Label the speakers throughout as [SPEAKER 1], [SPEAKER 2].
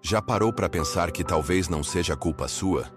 [SPEAKER 1] Já parou para pensar que talvez não seja culpa sua?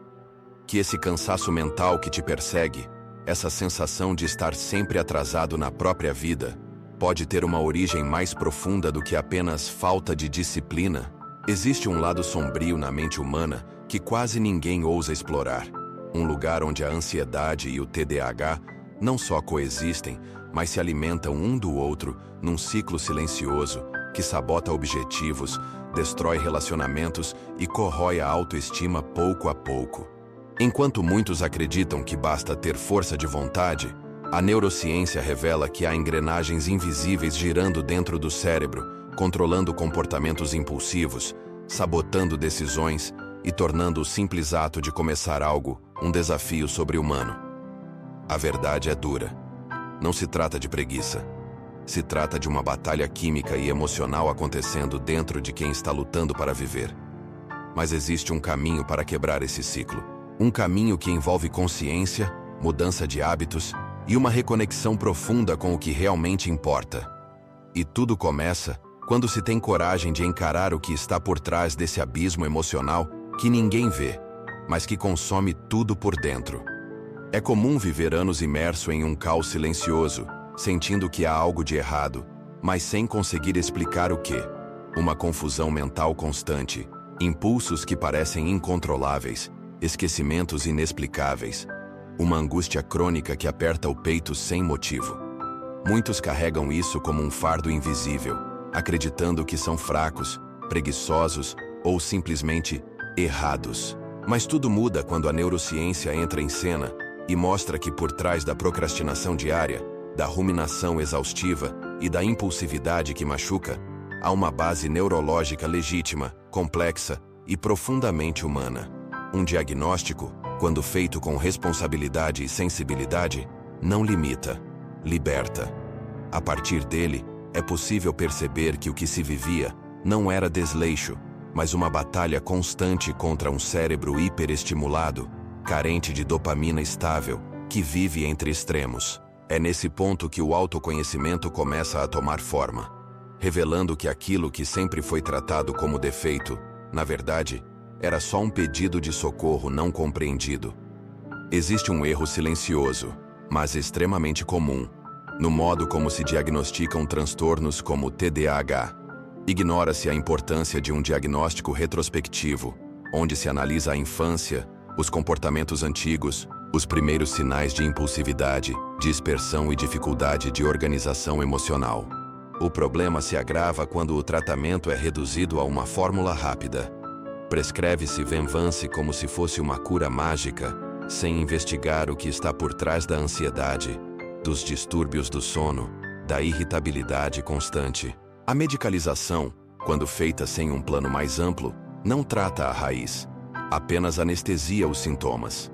[SPEAKER 1] Que esse cansaço mental que te persegue, essa sensação de estar sempre atrasado na própria vida, pode ter uma origem mais profunda do que apenas falta de disciplina? Existe um lado sombrio na mente humana que quase ninguém ousa explorar. Um lugar onde a ansiedade e o TDAH não só coexistem, mas se alimentam um do outro num ciclo silencioso que sabota objetivos, destrói relacionamentos e corrói a autoestima pouco a pouco. Enquanto muitos acreditam que basta ter força de vontade, a neurociência revela que há engrenagens invisíveis girando dentro do cérebro, controlando comportamentos impulsivos, sabotando decisões e tornando o simples ato de começar algo um desafio sobre-humano. A verdade é dura. Não se trata de preguiça. Se trata de uma batalha química e emocional acontecendo dentro de quem está lutando para viver. Mas existe um caminho para quebrar esse ciclo. Um caminho que envolve consciência, mudança de hábitos e uma reconexão profunda com o que realmente importa. E tudo começa quando se tem coragem de encarar o que está por trás desse abismo emocional que ninguém vê, mas que consome tudo por dentro. É comum viver anos imerso em um caos silencioso, sentindo que há algo de errado, mas sem conseguir explicar o quê. Uma confusão mental constante, impulsos que parecem incontroláveis, esquecimentos inexplicáveis, uma angústia crônica que aperta o peito sem motivo. Muitos carregam isso como um fardo invisível, acreditando que são fracos, preguiçosos ou simplesmente errados. Mas tudo muda quando a neurociência entra em cena e mostra que por trás da procrastinação diária, da ruminação exaustiva e da impulsividade que machuca, há uma base neurológica legítima, complexa e profundamente humana. Um diagnóstico, quando feito com responsabilidade e sensibilidade, não limita, liberta. A partir dele, é possível perceber que o que se vivia não era desleixo, mas uma batalha constante contra um cérebro hiperestimulado, carente de dopamina estável, que vive entre extremos. É nesse ponto que o autoconhecimento começa a tomar forma, revelando que aquilo que sempre foi tratado como defeito, na verdade, era só um pedido de socorro não compreendido. Existe um erro silencioso, mas extremamente comum, no modo como se diagnosticam transtornos como o TDAH. Ignora-se a importância de um diagnóstico retrospectivo, onde se analisa a infância, os comportamentos antigos, os primeiros sinais de impulsividade, dispersão e dificuldade de organização emocional. O problema se agrava quando o tratamento é reduzido a uma fórmula rápida. Prescreve-se Venvance como se fosse uma cura mágica, sem investigar o que está por trás da ansiedade, dos distúrbios do sono, da irritabilidade constante. A medicalização, quando feita sem um plano mais amplo, não trata a raiz, apenas anestesia os sintomas.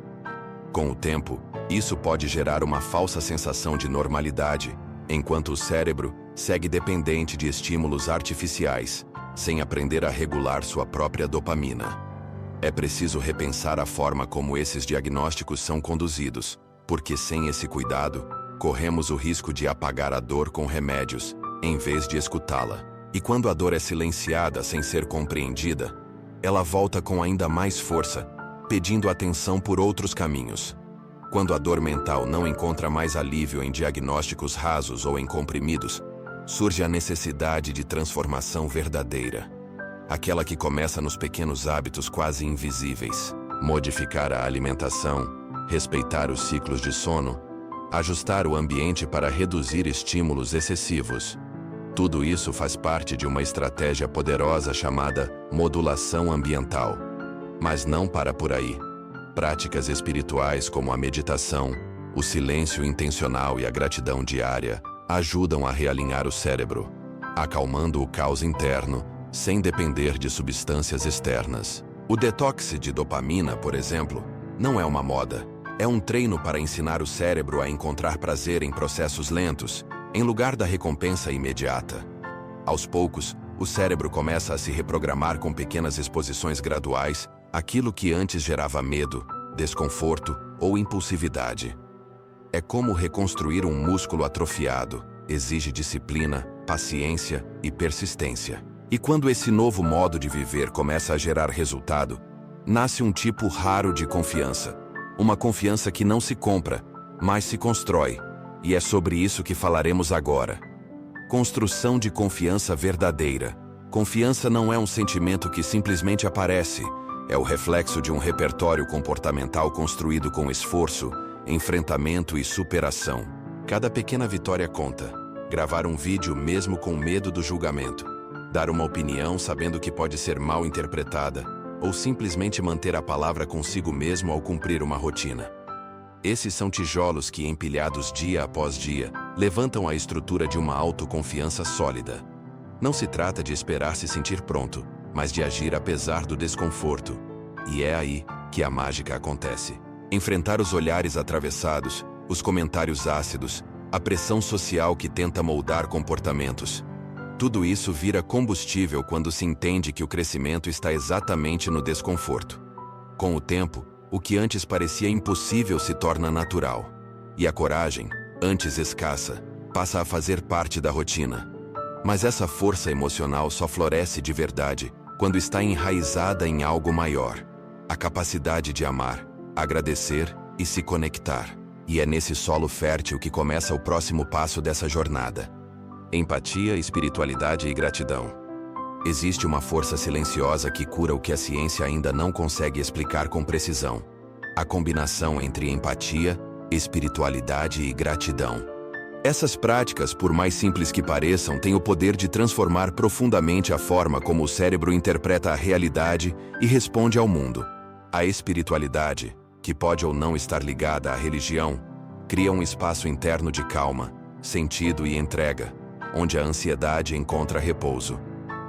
[SPEAKER 1] Com o tempo, isso pode gerar uma falsa sensação de normalidade, enquanto o cérebro segue dependente de estímulos artificiais, sem aprender a regular sua própria dopamina. É preciso repensar a forma como esses diagnósticos são conduzidos, porque sem esse cuidado, corremos o risco de apagar a dor com remédios, em vez de escutá-la. E quando a dor é silenciada sem ser compreendida, ela volta com ainda mais força, pedindo atenção por outros caminhos. Quando a dor mental não encontra mais alívio em diagnósticos rasos ou em comprimidos, surge a necessidade de transformação verdadeira. Aquela que começa nos pequenos hábitos quase invisíveis. Modificar a alimentação, respeitar os ciclos de sono, ajustar o ambiente para reduzir estímulos excessivos. Tudo isso faz parte de uma estratégia poderosa chamada modulação ambiental. Mas não para por aí. Práticas espirituais como a meditação, o silêncio intencional e a gratidão diária ajudam a realinhar o cérebro, acalmando o caos interno, sem depender de substâncias externas. O detox de dopamina, por exemplo, não é uma moda. É um treino para ensinar o cérebro a encontrar prazer em processos lentos, em lugar da recompensa imediata. Aos poucos, o cérebro começa a se reprogramar com pequenas exposições graduais àquilo que antes gerava medo, desconforto ou impulsividade. É como reconstruir um músculo atrofiado, exige disciplina, paciência e persistência. E quando esse novo modo de viver começa a gerar resultado, nasce um tipo raro de confiança. Uma confiança que não se compra, mas se constrói. E é sobre isso que falaremos agora. Construção de confiança verdadeira. Confiança não é um sentimento que simplesmente aparece. É o reflexo de um repertório comportamental construído com esforço, enfrentamento e superação. Cada pequena vitória conta. Gravar um vídeo mesmo com medo do julgamento. Dar uma opinião sabendo que pode ser mal interpretada. Ou simplesmente manter a palavra consigo mesmo ao cumprir uma rotina. Esses são tijolos que, empilhados dia após dia, levantam a estrutura de uma autoconfiança sólida. Não se trata de esperar se sentir pronto, mas de agir apesar do desconforto. E é aí que a mágica acontece. Enfrentar os olhares atravessados, os comentários ácidos, a pressão social que tenta moldar comportamentos. Tudo isso vira combustível quando se entende que o crescimento está exatamente no desconforto. Com o tempo, o que antes parecia impossível se torna natural. E a coragem, antes escassa, passa a fazer parte da rotina. Mas essa força emocional só floresce de verdade quando está enraizada em algo maior. A capacidade de amar, agradecer e se conectar. E é nesse solo fértil que começa o próximo passo dessa jornada. Empatia, espiritualidade e gratidão. Existe uma força silenciosa que cura o que a ciência ainda não consegue explicar com precisão. A combinação entre empatia, espiritualidade e gratidão. Essas práticas, por mais simples que pareçam, têm o poder de transformar profundamente a forma como o cérebro interpreta a realidade e responde ao mundo. A espiritualidade, que pode ou não estar ligada à religião, cria um espaço interno de calma, sentido e entrega, onde a ansiedade encontra repouso.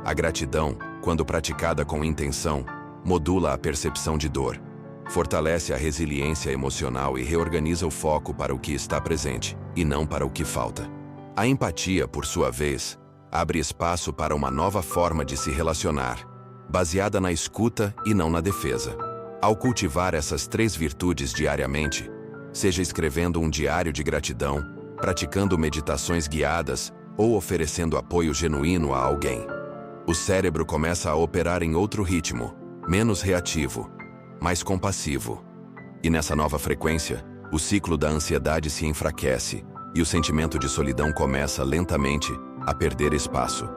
[SPEAKER 1] A gratidão, quando praticada com intenção, modula a percepção de dor, fortalece a resiliência emocional e reorganiza o foco para o que está presente, e não para o que falta. A empatia, por sua vez, abre espaço para uma nova forma de se relacionar, baseada na escuta e não na defesa. Ao cultivar essas três virtudes diariamente, seja escrevendo um diário de gratidão, praticando meditações guiadas ou oferecendo apoio genuíno a alguém, o cérebro começa a operar em outro ritmo, menos reativo, mais compassivo. E nessa nova frequência, o ciclo da ansiedade se enfraquece e o sentimento de solidão começa lentamente a perder espaço.